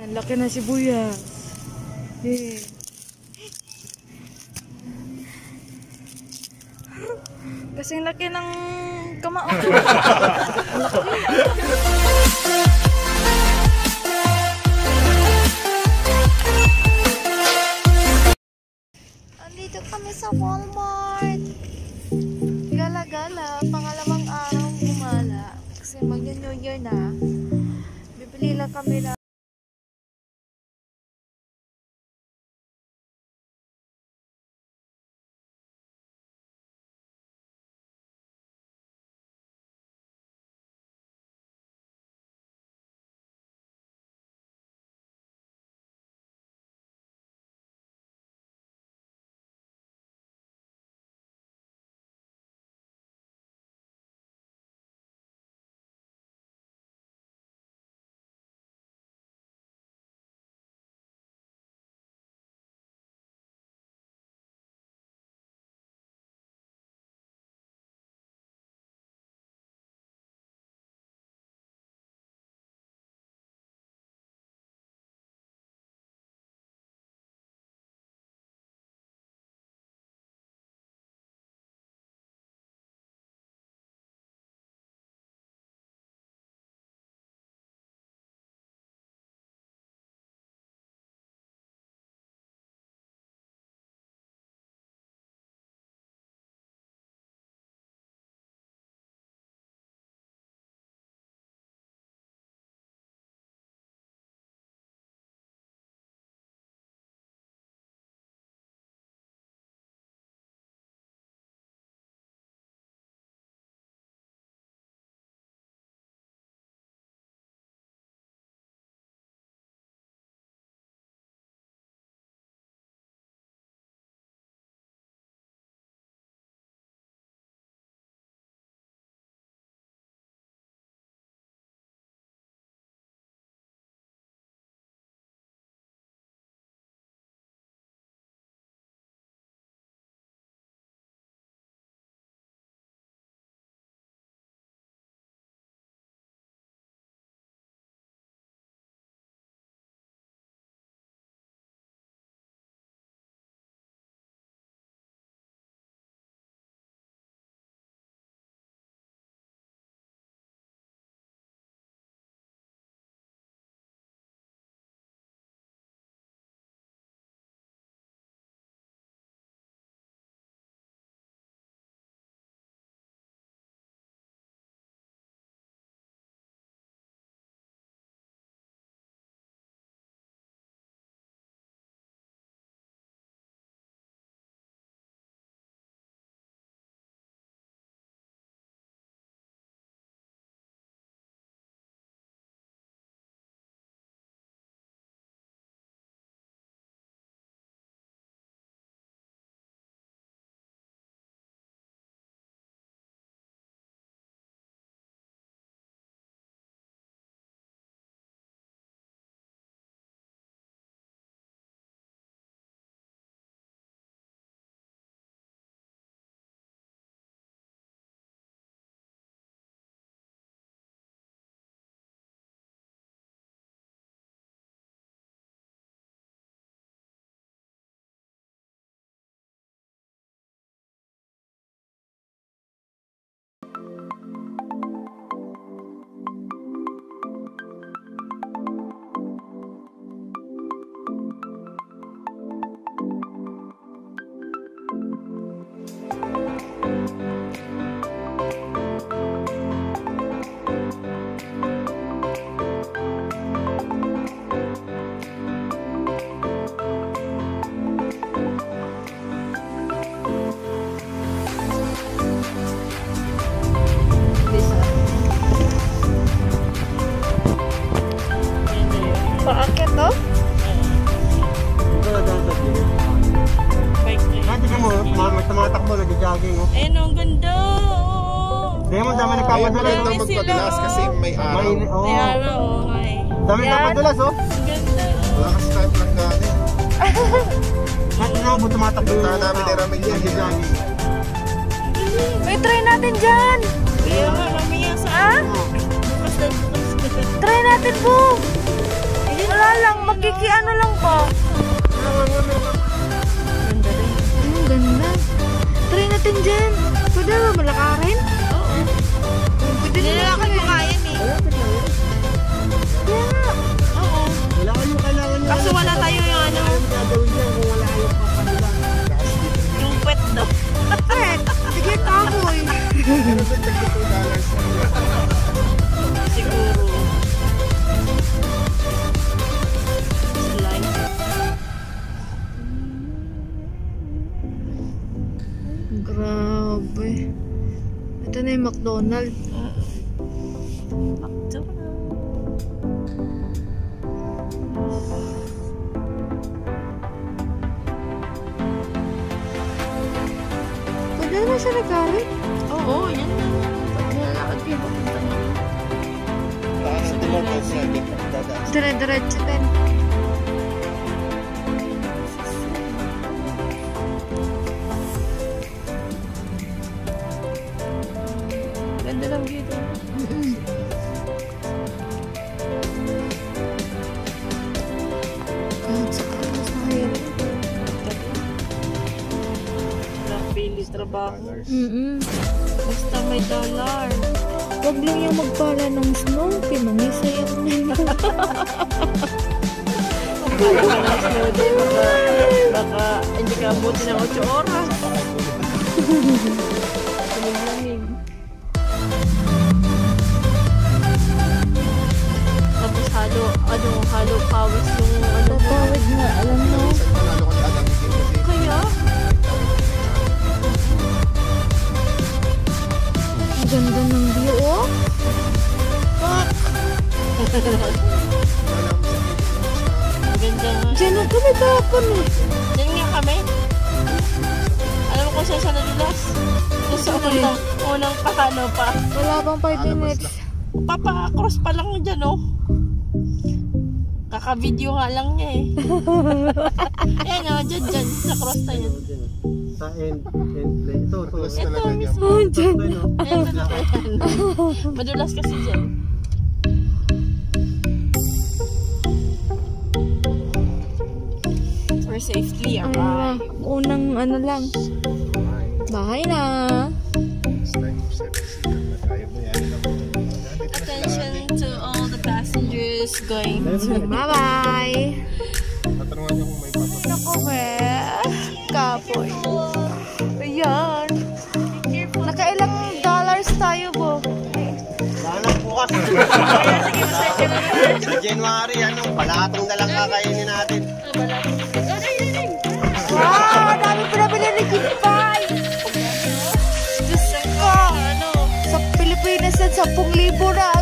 Ang laki na sibuyas. Eh. Kasing laki ng kamao. Andito kami sa Walmart. Gala-gala, pangalawang araw gumala. Kasi mag-New Year na. Bibili lang kami na paakit to? Tumatakbo, nag-jogging. Ayun, ang ganda. Hindi mo, dami nagpapadulas. Ito magpadulas kasi may araw. May araw, okay. Dami nagpapadulas, oh. Ang ganda. Wala kasi tayo lang gani. Bakit na mo tumatakbo? Punta namin ni Ramil yan. Nag-jogging. May try natin dyan. Kaya nga, mamaya sa Ah? bukas na bukas. Try natin po. Wala lang. lang, magkikiano lang ba? Ganda rin. Ang ganda. Try natin dyan. Pwede ba malakarin? Oo. Pwede nilalakad mo kaya eh. Kaya nga. Oo. Wala kayo kailangan nyo. Kaso wala tayo yung ano. Gagawin dyan kung wala kayo papadula. Yung pet daw. Pet? Sige, kaboy. Siguro. Grabe. Ito na yung McDonald's. Pwede naman siya nagkaroon? Oo, yan na. Paglalakad kayo papunta na. Dire-diretso din. Ganda ng view din. Kahit sa kalas na kayo. Walang pili trabaho. Basta may dollar. Huwag lang yung magpala ng snow. Pinangisayak nila. Baka hindi ka abuti ng 8 oras. Lamig-lamig. Tapos halo pawis yung ano. Pawis nga, alam mo. Kaya? Ang ganda ng view, oh. Ang ganda nga. Diyan na kami tapon eh. Diyan nga kami. Alam mo kung saan sa nadulas? Sa unang pakano pa. Wala bang 5 minutes? Papa-cross pa lang dyan, oh. Kaka-video nga lang niya eh. Ayan, oh, dyan. Sa cross na yan. Sa end play. Ito mismo. Oh, dyan. Ayan, talaga yan. Madulas kasi dyan. We're safely arrived. Unang ano lang. Bahay na. Attention to all the passengers going to bye-bye. Tatanungan niyo kung may papadala. Naku, kapoy. Ayan. Nakailang dollars tayo, bo? Sana bukas. Sa January, palatong na lang kakainin natin. Wow! Dami pa nabili ni Kipay! Diyos ko! Sa Pilipinas yan, 10,000 na